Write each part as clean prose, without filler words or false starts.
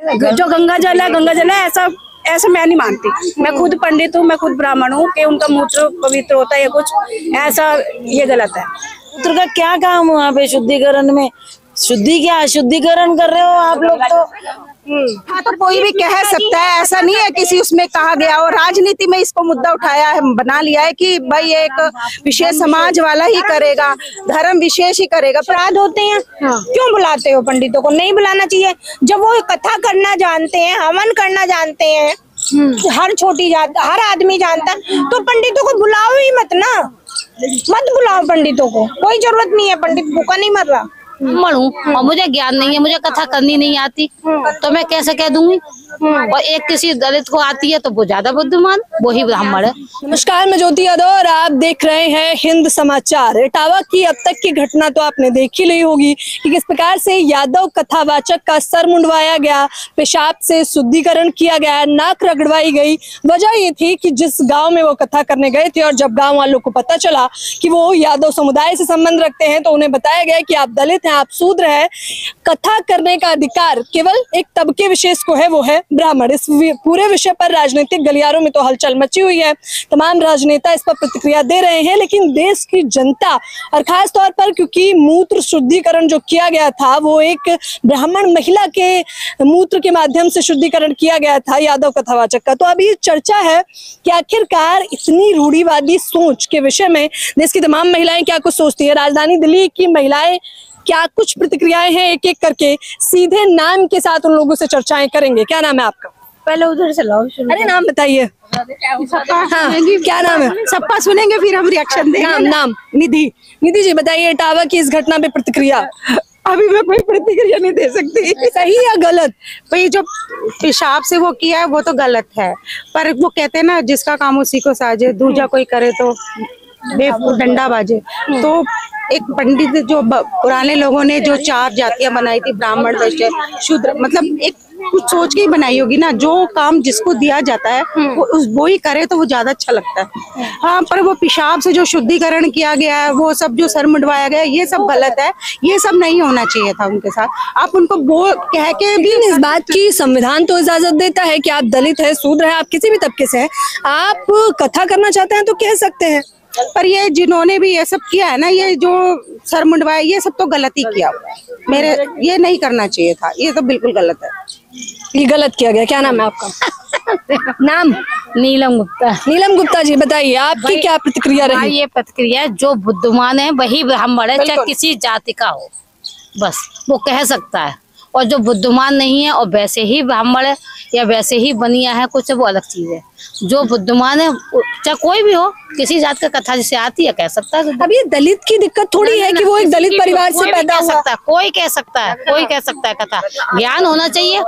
जो गंगा जल है ऐसा ऐसा मैं नहीं मानती। मैं खुद पंडित हूँ, मैं खुद ब्राह्मण हूँ कि उनका मूत्र पवित्र होता है या कुछ ऐसा, ये गलत है। मूत्र का क्या काम वहाँ पे शुद्धिकरण में? शुद्धिकरण कर रहे हो आप लोग तो। हाँ, तो कोई भी कह सकता है, ऐसा नहीं है किसी उसमें कहा गया। और राजनीति में इसको मुद्दा उठाया है, बना लिया है कि भाई एक विशेष समाज वाला ही करेगा, धर्म विशेष ही करेगा। अपराध होते हैं। क्यों बुलाते हो पंडितों को? नहीं बुलाना चाहिए। जब वो कथा करना जानते हैं, हवन करना जानते हैं, हर छोटी जात हर आदमी जानता है, तो पंडितों को बुलाओ ही मत ना, मत बुलाओ पंडितों को। कोई जरूरत नहीं है, पंडित भूखा नहीं मर रहा। मरूं और मुझे ज्ञान नहीं है, मुझे कथा करनी नहीं आती, तो मैं कैसे कह दूंगी? और एक किसी दलित को आती है तो वो ज्यादा बुद्धिमान, वो ही ब्राह्मण है। नमस्कार, मैं ज्योति यादव और आप देख रहे हैं हिंद समाचार। इटावा की अब तक की घटना तो आपने देख ही ली होगी कि किस प्रकार से यादव कथावाचक का सर मुंडवाया गया, पेशाब से शुद्धिकरण किया गया, नाक रगड़वाई गई। वजह ये थी कि जिस गांव में वो कथा करने गए थे और जब गांव वालों को पता चला कि वो यादव समुदाय से संबंध रखते हैं तो उन्हें बताया गया कि आप दलित हैं, आप शूद्र हैं, कथा करने का अधिकार केवल एक तबके विशेष को है, वो है ब्राह्मण। इस पूरे विषय पर राजनीतिक गलियारों में तो हलचल मची हुई है, तमाम राजनेता इस पर प्रतिक्रिया दे रहे हैं, लेकिन देश की जनता और खास तौर पर क्योंकि मूत्र शुद्धिकरण जो किया गया था वो एक ब्राह्मण महिला के मूत्र के माध्यम से शुद्धिकरण किया गया था यादव कथावाचक का। तो अभी चर्चा है कि आखिरकार इतनी रूढ़िवादी सोच के विषय में देश की तमाम महिलाएं क्या कुछ सोचती है। राजधानी दिल्ली की महिलाएं क्या कुछ प्रतिक्रियाएं हैं, एक एक करके सीधे नाम के साथ उन लोगों से चर्चाएं करेंगे। क्या नाम है आपका? पहले उधर से लाओ। अरे नाम बताइए। हाँ, क्या नाम है? सबका सुनेंगे फिर हम रिएक्शन देंगे। नाम निधि। निधि जी बताइए, इटावा की इस घटना पे प्रतिक्रिया। अभी मैं कोई प्रतिक्रिया नहीं दे सकती। सही या गलत? भाई जो पेशाब से वो किया है वो तो गलत है, पर वो कहते हैं ना जिसका काम उसी को साजे, दूजा कोई करे तो डंडा बाजे। तो एक पंडित जो पुराने लोगों ने जो 4 जातियां बनाई थी, ब्राह्मण, वैश्य, शूद्र, मतलब एक कुछ सोच के ही बनाई होगी ना। जो काम जिसको दिया जाता है वो ही करे तो वो ज्यादा अच्छा लगता है। हाँ, पर वो पेशाब से जो शुद्धिकरण किया गया है, वो सब जो सर मुंडवाया गया, ये सब गलत है। ये सब नहीं होना चाहिए था उनके साथ। आप उनको वो कह के भी, इस बात की संविधान तो इजाजत देता है कि आप दलित है, शूद्र है, आप किसी भी तबके से हैं, आप कथा करना चाहते हैं तो कह सकते हैं। पर ये जिन्होंने भी ये सब किया है ना, ये जो सर मुंडवाया, ये सब तो गलत ही किया। मेरे ये नहीं करना चाहिए था, ये तो बिल्कुल गलत है। ये गलत किया गया। क्या नाम है आपका? नाम? नीलम गुप्ता। नीलम गुप्ता जी बताइए, आपकी क्या प्रतिक्रिया रही? ये प्रतिक्रिया, जो बुद्धिमान है वही ब्राह्मण है, चाहे किसी जाति का हो, बस वो कह सकता है। और जो बुद्धिमान नहीं है और वैसे ही ब्राह्मण है या वैसे ही बनिया है कुछ, वो अलग चीज है। जो बुद्धिमान है चाहे कोई भी हो, किसी जात का कथा जिसे आती है कह सकता है। अब ये दलित की दिक्कत थोड़ी है कि वो एक दलित परिवार से पैदा हुआ। कोई कह सकता है, कोई कह सकता है। कथा ज्ञान होना चाहिए।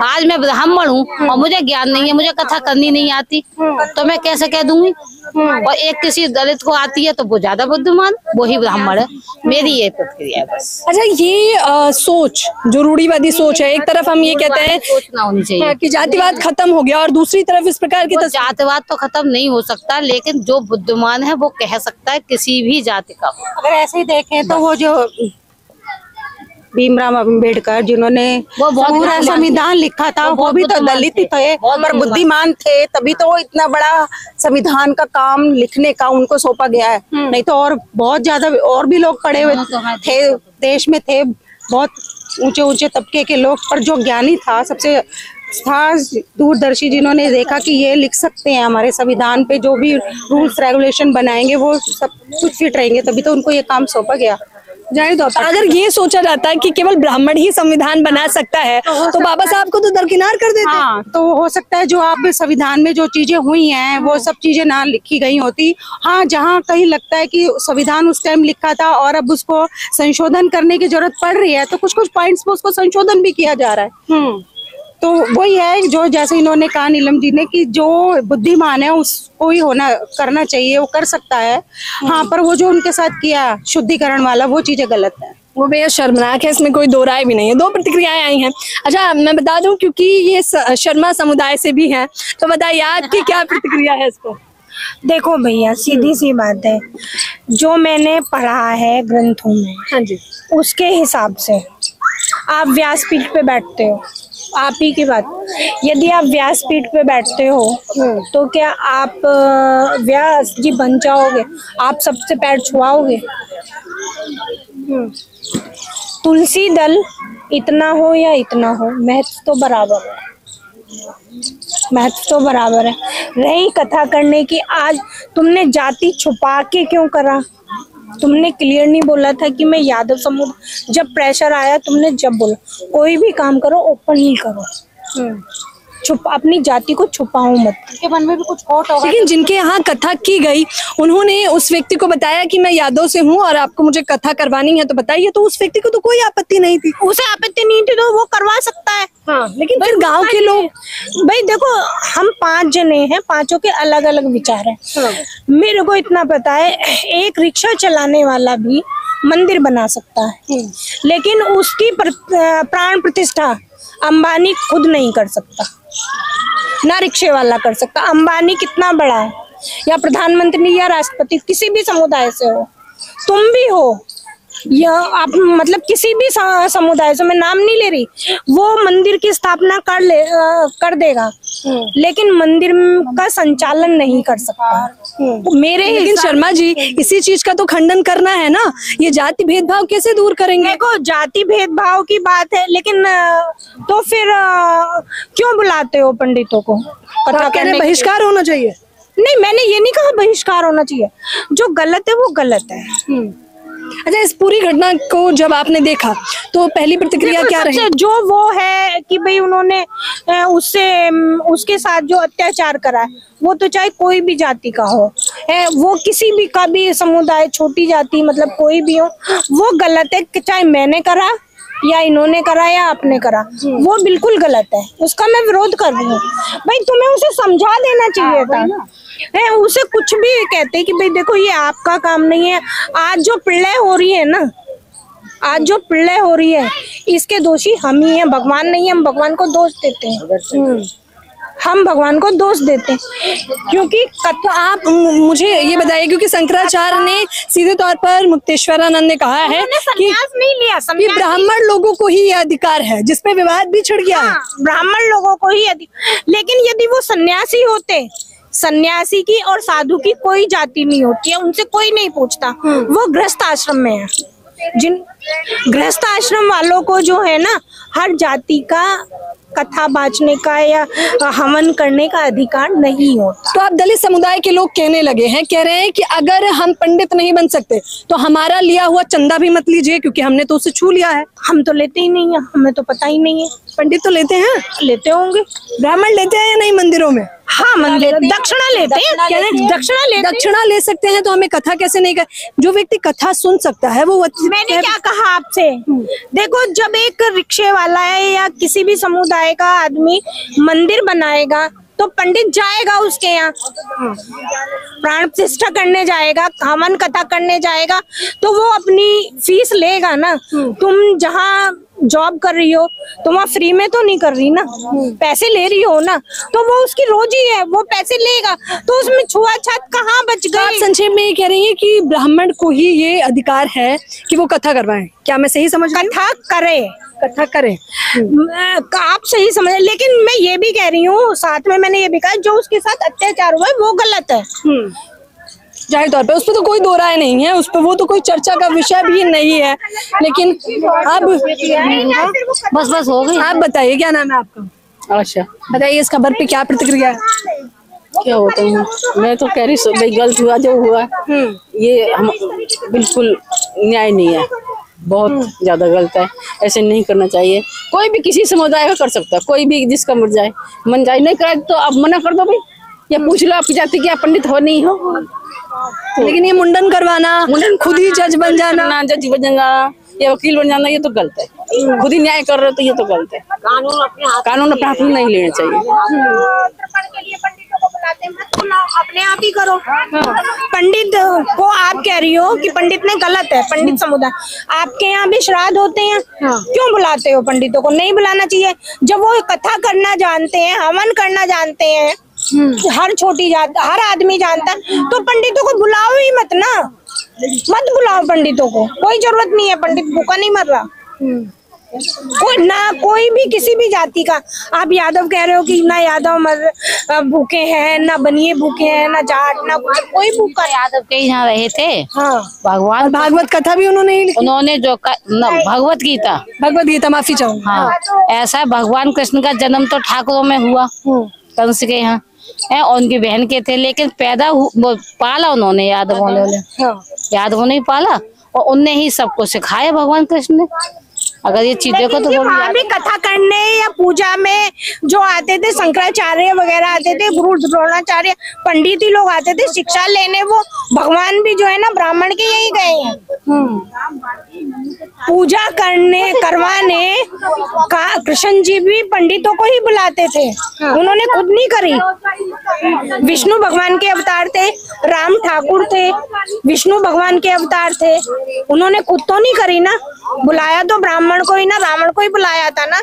आज मैं ब्राह्मण हूँ और मुझे ज्ञान नहीं है, मुझे कथा करनी नहीं आती, तो मैं कैसे कह दूंगी? और एक किसी दलित को आती है तो वो ज्यादा बुद्धिमान, वो ही ब्राह्मण है। मेरी ये प्रतिक्रिया है बस। अच्छा, ये सोच जो रूढ़िवादी सोच है, एक तरफ हम ये कहते हैं सोचना होनी चाहिए कि जातिवाद खत्म हो गया और दूसरी तरफ इस प्रकार की जातिवाद तो खत्म नहीं हो सकता, लेकिन जो बुद्धिमान है वो कह सकता है किसी भी जाति का। अगर ऐसे ही देखें तो वो जो भीमराव अम्बेडकर जिन्होंने पूरा संविधान लिखा था, वो भी तो दलित ही थे, पर बुद्धिमान थे, तभी तो इतना बड़ा संविधान का काम लिखने का उनको सौंपा गया है। नहीं तो और बहुत ज्यादा और भी लोग पढ़े हुए थे, देश में थे बहुत ऊंचे ऊंचे तबके के लोग, पर जो ज्ञानी था, सबसे खास दूरदर्शी, जिन्होंने देखा कि ये लिख सकते हैं हमारे संविधान पे, जो भी रूल्स रेगुलेशन बनाएंगे वो सब कुछ फिट रहेंगे, तभी तो उनको ये काम सौंपा गया। अगर ये सोचा जाता है कि केवल ब्राह्मण ही संविधान बना सकता है तो बाबा साहब को तो दरकिनार कर देते। हाँ, तो हो सकता है जो आप संविधान में जो चीजें हुई हैं वो सब चीजें ना लिखी गई होती। हाँ, जहाँ कहीं लगता है कि संविधान उस टाइम लिखा था और अब उसको संशोधन करने की जरूरत पड़ रही है, तो कुछ कुछ पॉइंट्स पे उसको संशोधन भी किया जा रहा है। तो वही है जो जैसे इन्होंने कहा नीलम जी ने कि जो बुद्धिमान है उसको ही होना करना चाहिए, वो कर सकता है। हाँ, पर वो जो उनके साथ किया शुद्धिकरण वाला, वो चीजें गलत है, वो बेहद शर्मनाक है, इसमें कोई दो राय भी नहीं है। 2 प्रतिक्रियाएं आई हैं। अच्छा, मैं बता दूं क्योंकि ये शर्मा समुदाय से भी हैं, तो बताइए आपकी क्या प्रतिक्रिया है इस पर? देखो भैया, सीधी सी बात है, जो मैंने पढ़ा है ग्रंथों में, हाँ जी, उसके हिसाब से आप व्यासपीठ पे बैठते हो, आप ही की बात, यदि आप व्यासपीठ पे बैठते हो तो क्या आप व्यास जी बन जाओगे? आप सबसे पैर छुआओगे? तुलसी दल इतना हो या इतना हो, महत्व तो बराबर है, महत्व तो बराबर है। रही कथा करने की, आज तुमने जाति छुपा के क्यों करा? तुमने क्लियर नहीं बोला था कि मैं यादव समुदाय, जब प्रेशर आया तुमने जब बोला कोई भी काम करो ओपन ही करो, अपनी जाति को छुपाओ मत। के मन में भी कुछ खोट होगा। लेकिन जिनके यहाँ कथा की गई उन्होंने उस व्यक्ति को बताया कि मैं यादव से हूँ और आपको मुझे कथा करवानी है तो बताइए, तो उस व्यक्ति को तो कोई आपत्ति नहीं थी। उसे आपत्ति नहीं थी तो वो करवा सकता है। हाँ, लेकिन फिर गांव के लोग, भाई देखो हम 5 जने हैं, 5 के अलग अलग विचार हैं। मेरे को इतना पता है, एक रिक्शा चलाने वाला भी मंदिर बना सकता है, लेकिन उसकी प्राण प्रतिष्ठा अंबानी खुद नहीं कर सकता, ना रिक्शे वाला कर सकता। अंबानी कितना बड़ा है, या प्रधानमंत्री या राष्ट्रपति किसी भी समुदाय से हो, तुम भी हो, या आप मतलब किसी भी समुदाय से, मैं नाम नहीं ले रही, वो मंदिर की स्थापना कर देगा, लेकिन मंदिर का संचालन नहीं कर सकता। तो लेकिन शर्मा जी इसी चीज का तो खंडन करना है ना, ये जाति भेदभाव कैसे दूर करेंगे? देखो जाति भेदभाव की बात है, लेकिन तो फिर क्यों बुलाते हो पंडितों को? कथा करने बहिष्कार होना चाहिए? नहीं, मैंने ये नहीं कहा बहिष्कार होना चाहिए, जो गलत है वो गलत है। अच्छा, इस पूरी घटना को जब आपने देखा तो पहली प्रतिक्रिया क्या रही? जो वो है कि भाई उन्होंने उसके साथ जो अत्याचार करा है, वो तो चाहे कोई भी जाति का हो, वो किसी भी का भी समुदाय, छोटी जाति मतलब कोई भी हो, वो गलत है। चाहे मैंने करा या इन्होंने करा या आपने करा, वो बिल्कुल गलत है, उसका मैं विरोध कर रही हूँ। भाई तुम्हें उसे समझा देना चाहिए था। उसे कुछ भी कहते कि भाई देखो ये आपका काम नहीं है। आज जो पिल्ले हो रही है ना, आज जो पिल्ले हो रही है, इसके दोषी हम ही हैं, भगवान नहीं है। हम भगवान को दोष देते हैं, हम भगवान को दोष देते हैं, क्योंकि आप मुझे ये बताइए, क्योंकि शंकराचार्य ने सीधे तौर पर मुक्तेश्वरानंद ने कहा है कि नहीं लिया, ब्राह्मण लोगों को ही ये अधिकार है, जिसपे विवाद भी छिड़ गया है। ब्राह्मण लोगों को ही लेकिन यदि वो सन्यासी होते, सन्यासी की और साधु की कोई जाति नहीं होती है, उनसे कोई नहीं पूछता, वो गृहस्थ आश्रम में है। जिन गृहस्थ आश्रम वालों को जो है ना, हर जाति का कथा बाचने का या हवन करने का अधिकार नहीं होता। तो आप दलित समुदाय के लोग कहने लगे हैं, कह रहे हैं कि अगर हम पंडित नहीं बन सकते तो हमारा लिया हुआ चंदा भी मत लीजिए, क्योंकि हमने तो उसे छू लिया है। हम तो लेते ही नहीं है, हमें तो पता ही नहीं है। पंडित तो लेते हैं, लेते होंगे। ब्राह्मण लेते हैं या नहीं मंदिरों में? हाँ, मंदिर दक्षिणा लेते हैं, दक्षिणा ले सकते हैं, तो हमें कथा कैसे नहीं कर? जो व्यक्ति कथा सुन सकता है वो मैंने क्या कहा आपसे, देखो जब एक रिक्शे वाला है या किसी भी समुदाय का आदमी मंदिर बनाएगा तो पंडित जाएगा उसके यहाँ, प्राण प्रतिष्ठा करने जाएगा, हवन कथा करने जाएगा, तो वो अपनी फीस लेगा ना। तुम जहाँ जॉब कर रही हो तो वहाँ फ्री में तो नहीं कर रही ना, पैसे ले रही हो ना, तो वो उसकी रोजी है, वो पैसे लेगा, तो उसमें छुआछूत कहाँ बच गई? आप संक्षेप में ये कह रही है कि ब्राह्मण को ही ये अधिकार है कि वो कथा करवाएं, क्या मैं सही समझ रही हूं? कथा करे आप सही समझ, लेकिन मैं ये भी कह रही हूँ, साथ में मैंने ये भी कहा, जो उसके साथ अत्याचार हुआ है वो गलत है। जाहिर तौर पे उस पर तो कोई दो राय नहीं है, उस पर वो तो कोई चर्चा का विषय भी नहीं है। लेकिन अब बस हो गई। आप बताइए, क्या नाम है आपका? अच्छा, बताइए इस खबर पे क्या प्रतिक्रिया है? क्या होता है, मैं तो कह रही भाई गलत हुआ जो हुआ, ये हम बिल्कुल न्याय नहीं है, बहुत ज्यादा गलत है, ऐसे नहीं करना चाहिए। कोई भी किसी समुदाय का कर सकता है, कोई भी जिसका मन जाए नहीं करे तो आप मना कर दो भाई, या पूछ लो आपकी जाति की आप पंडित हो नहीं हो। लेकिन ये मुंडन करवाना, खुद ही जज बन जाना, जज बन जाना या वकील बन जाना, ये तो गलत है। खुद ही न्याय कर रहे हो तो ये तो गलत है। कानून अपने हाथ में नहीं लेना चाहिए। के लिए पंडितों को बुलाते हैं, मत बुलाओ, अपने आप ही करो। पंडित को आप कह रही हो कि पंडित ने गलत है, पंडित समुदाय, आपके यहाँ भी श्राद्ध होते हैं, क्यों बुलाते हो पंडितों को? नहीं बुलाना चाहिए, जब वो कथा करना जानते हैं, हवन करना जानते हैं, हर छोटी जात, हर आदमी जानता है, तो पंडितों को बुलाओ ही मत ना, मत बुलाओ पंडितों को, कोई जरूरत नहीं है, पंडित भूखा नहीं मर रहा। कोई भी किसी भी जाति का, आप यादव कह रहे हो कि ना यादव भूखे हैं, ना बनिए भूखे हैं, ना जाट, ना कुछ, कोई भूखा। यादव के यहाँ रहे थे। हाँ, और भागवत कथा भी उन्होंने ही लिखी। उन्होंने जो भगवत गीता माफी चाहूँ। हाँ, ऐसा भगवान कृष्ण का जन्म तो ठाकुरों में हुआ कंस के यहाँ है, और उनकी बहन के थे, लेकिन पाला उन्होंने यादवों ने ही पाला, और उनने ही सबको सिखाया भगवान कृष्ण ने। अगर ये चीजें को तो वहाँ भी कथा करने या पूजा में जो आते थे, शंकराचार्य वगैरह आते थे, गुरु द्रोणाचार्य, पंडित ही लोग आते थे शिक्षा लेने। वो भगवान भी जो है ना ब्राह्मण के यही गए हैं पूजा करवाने। कृष्ण जी भी पंडितों को ही बुलाते थे, उन्होंने खुद नहीं करी। विष्णु भगवान के अवतार थे, राम ठाकुर थे, विष्णु भगवान के अवतार थे, उन्होंने खुद तो नहीं करी ना, बुलाया तो ब्राह्मण को ही ना, ब्राह्मण को ही बुलाया था ना।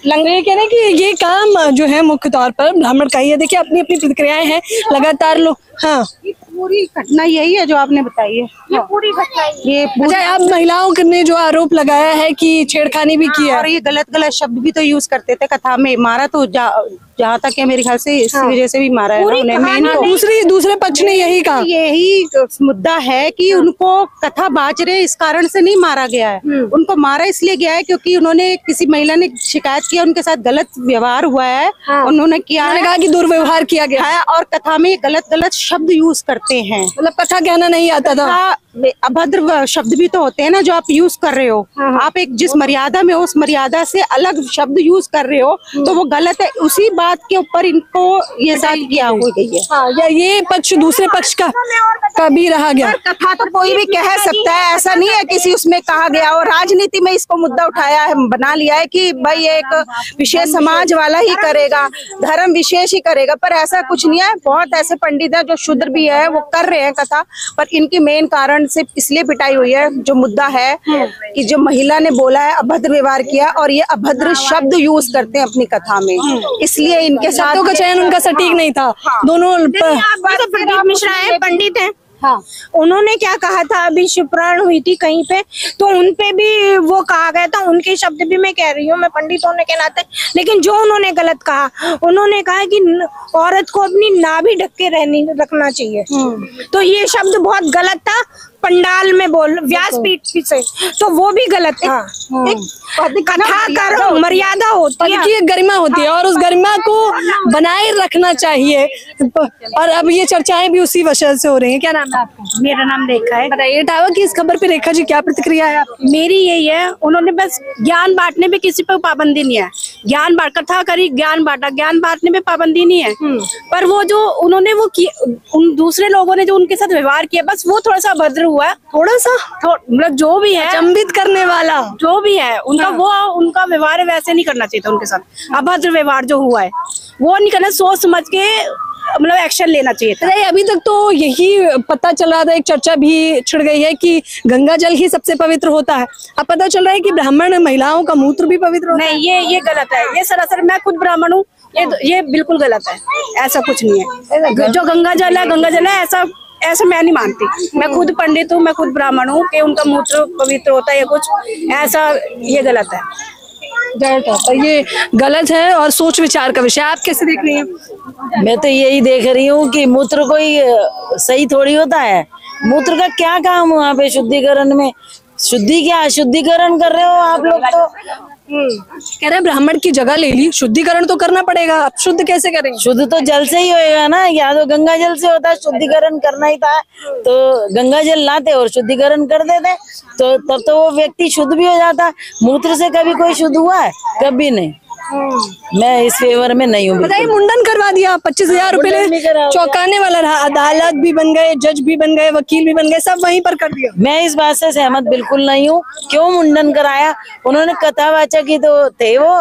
लंगड़े कह रहे हैं कि ये काम जो है मुख्य तौर पर ब्राह्मण का ही है। देखिए अपनी अपनी प्रतिक्रियाएं हैं लगातार लोग। हाँ, पूरी घटना यही है जो आपने बताई है, ये पूरी घटना ये अच्छा, आप महिलाओं ने जो आरोप लगाया है कि छेड़खानी भी की है, और ये गलत शब्द भी तो यूज करते थे कथा में। मारा तो जहाँ तक है मेरे ख्याल से इसी वजह से भी मारा है उन्हें। मेन तो दूसरे पक्ष ने यही कहा, यही मुद्दा है कि उनको कथा बाज रहे इस कारण से नहीं मारा गया है, उनको मारा इसलिए गया है क्योंकि उन्होंने किसी महिला ने शिकायत किया, उनके साथ गलत व्यवहार हुआ है। उन्होंने कहा कि दुर्व्यवहार किया गया है, और कथा में गलत शब्द यूज करते हैं। मतलब कथा कहना नहीं आता था, अभद्र शब्द भी तो होते हैं ना जो आप यूज कर रहे हो। आप एक जिस मर्यादा में हो उस मर्यादा से अलग शब्द यूज कर रहे हो तो वो गलत है। उसी बात के ऊपर इनको ये साथ किया हो गई है। हाँ, या ये पक्ष दूसरे पक्ष का भी रहा गया। कथा तो कोई भी कह सकता है, ऐसा नहीं है किसी उसमें कहा गया। और राजनीति में इसको मुद्दा उठाया है, बना लिया है कि भाई एक विशेष समाज वाला ही करेगा, धर्म विशेष ही करेगा, पर ऐसा कुछ नहीं है। बहुत ऐसे पंडित है जो शूद्र भी है वो कर रहे हैं कथा, पर इनकी मेन कारण से इसलिए पिटाई हुई है। जो मुद्दा है कि जो महिला ने बोला है, अभद्र व्यवहार किया, और ये अभद्र शब्द यूज करते हैं अपनी कथा में, इसलिए इनके साथ का चयन उनका सटीक नहीं था। दोनों प्रदीप मिश्रा है, पंडित है। हाँ, उन्होंने क्या कहा था, अभी शिवपुराण हुई थी कहीं पे, तो उनपे भी वो कहा गया था, उनके शब्द भी मैं कह रही हूँ, मैं पंडित होने के नाते। लेकिन जो उन्होंने गलत कहा, उन्होंने कहा कि औरत को अपनी नाभि ढक के रखना चाहिए, तो ये शब्द बहुत गलत था। पंडाल में व्यासपीठ से, तो वो भी गलत था। कथा करो, मर्यादा होती है, एक गरिमा होती है, और उस गरिमा को बनाए रखना चाहिए। और अब ये चर्चाएं भी उसी वजह से हो रही हैं। क्या नाम है आपका? मेरा नाम रेखा है। बताइए इटावा की इस खबर पे रेखा जी क्या प्रतिक्रिया है आपकी? मेरी यही है, उन्होंने बस ज्ञान बांटने पे किसी पर पाबंदी नहीं है, ज्ञान बांट कथा करी, ज्ञान बांटा, ज्ञान बांटने पे पाबंदी नहीं है। पर वो जो उन्होंने वो उन दूसरे लोगों ने जो उनके साथ व्यवहार किया, बस वो थोड़ा सा भद्र हुआ, थोड़ा सा मतलब जो भी है अचंभित करने वाला जो भी है उनका, वो उनका व्यवहार वैसे नहीं करना चाहिए था उनके साथ। अभद्र व्यवहार जो हुआ है वो नहीं करना, सोच समझ के मतलब एक्शन लेना चाहिए था। अभी तक तो यही पता चल रहा था, एक चर्चा भी छिड़ गई है कि गंगा जल ही सबसे पवित्र होता है। अब पता चल रहा है कि ब्राह्मण महिलाओं का मूत्र भी पवित्र होता है। नहीं, ये गलत है, ये सरासर, मैं खुद ब्राह्मण हूँ, ये बिल्कुल गलत है, ऐसा कुछ नहीं है। जो गंगा जल है ऐसा मैं नहीं मानती। मैं खुद पंडित हूँ, मैं खुद ब्राह्मण हूँ कि उनका मूत्र पवित्र होता है या कुछ ऐसा, ये गलत है। ये गलत है और सोच विचार का विषय। आप कैसे देख रही हैं? मैं तो यही देख रही हूँ कि मूत्र कोई सही थोड़ी होता है। मूत्र का क्या काम वहाँ पे शुद्धिकरण में? शुद्धिकरण कर रहे हो आप लोग। तो कह रहे हैं ब्राह्मण की जगह ले ली, शुद्धिकरण तो करना पड़ेगा। अब शुद्ध कैसे करेंगे? शुद्ध तो जल से ही होएगा ना, या तो गंगा जल से होता है। शुद्धिकरण करना ही था तो गंगा जल लाते और शुद्धिकरण कर देते, तो तब तो वो व्यक्ति शुद्ध भी हो जाता। मूत्र से कभी कोई शुद्ध हुआ है? कभी नहीं। मैं इस फेवर में नहीं हूँ। बताइए, मुंडन करवा दिया, 25,000 रुपए चौंकाने वाला रहा, अदालत भी बन गए, जज भी बन गए, वकील भी बन गए, सब वहीं पर कर दिया। मैं इस बात से सहमत बिल्कुल नहीं हूँ। क्यों मुंडन कराया? उन्होंने कथावाचक ही तो थे वो,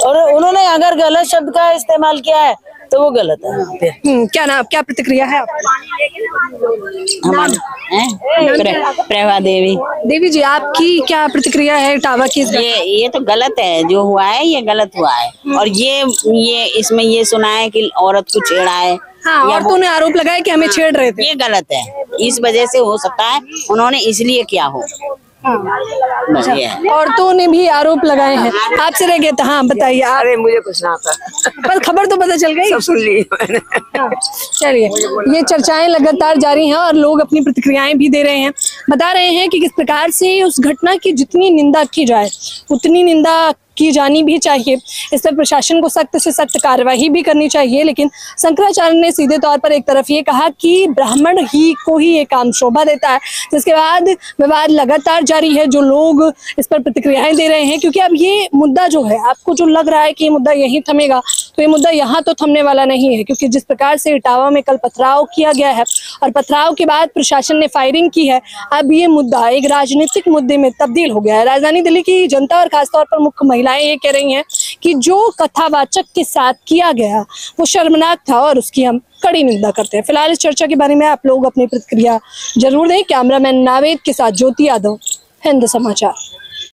और उन्होंने अगर गलत शब्द का इस्तेमाल किया है तो वो गलत है। क्या नाम, क्या प्रतिक्रिया है प्रभा देवी। देवी जी, आपकी क्या प्रतिक्रिया है इटावा की? ये तो गलत है, जो हुआ है ये गलत हुआ है। और ये इसमें ये सुना है कि औरत को छेड़ा है। हाँ, औरतों ने आरोप लगाया कि हमें छेड़ रहे थे। ये गलत है, इस वजह से हो सकता है उन्होंने इसलिए किया हो। बस ये है। औरतों ने भी आरोप लगाए हैं, आपसे रह गया था। हाँ बताइए आप। अरे मुझे कुछ ना आता, पर खबर तो पता चल गई। सब सुन ली मैंने। चलिए, ये चर्चाएं लगातार जारी हैं और लोग अपनी प्रतिक्रियाएं भी दे रहे हैं, बता रहे हैं कि किस प्रकार से उस घटना की जितनी निंदा की जाए उतनी निंदा की जानी भी चाहिए। इस पर प्रशासन को सख्त से सख्त कार्रवाई भी करनी चाहिए। लेकिन शंकराचार्य ने सीधे तौर पर एक तरफ ये कहा कि ब्राह्मण ही को ही ये काम शोभा देता है, जिसके बाद विवाद लगातार जारी है। जो लोग इस पर प्रतिक्रियाएं दे रहे हैं, क्योंकि अब ये मुद्दा जो है, आपको जो लग रहा है कि ये मुद्दा यहीं थमेगा, तो ये मुद्दा यहाँ तो थमने वाला नहीं है। क्योंकि जिस प्रकार से इटावा में कल पथराव किया गया है और पथराव के बाद प्रशासन ने फायरिंग की है, अब ये मुद्दा एक राजनीतिक मुद्दे में तब्दील हो गया है। राजधानी दिल्ली की जनता और खासतौर पर मुख्य महिलाएं ये कह रही हैं कि जो कथावाचक के साथ किया गया वो शर्मनाक था और उसकी हम कड़ी निंदा करते हैं। फिलहाल इस चर्चा के बारे में आप लोग अपनी प्रतिक्रिया जरूर दें। कैमरामैन नावेद के साथ ज्योति यादव, हिंद समाचार।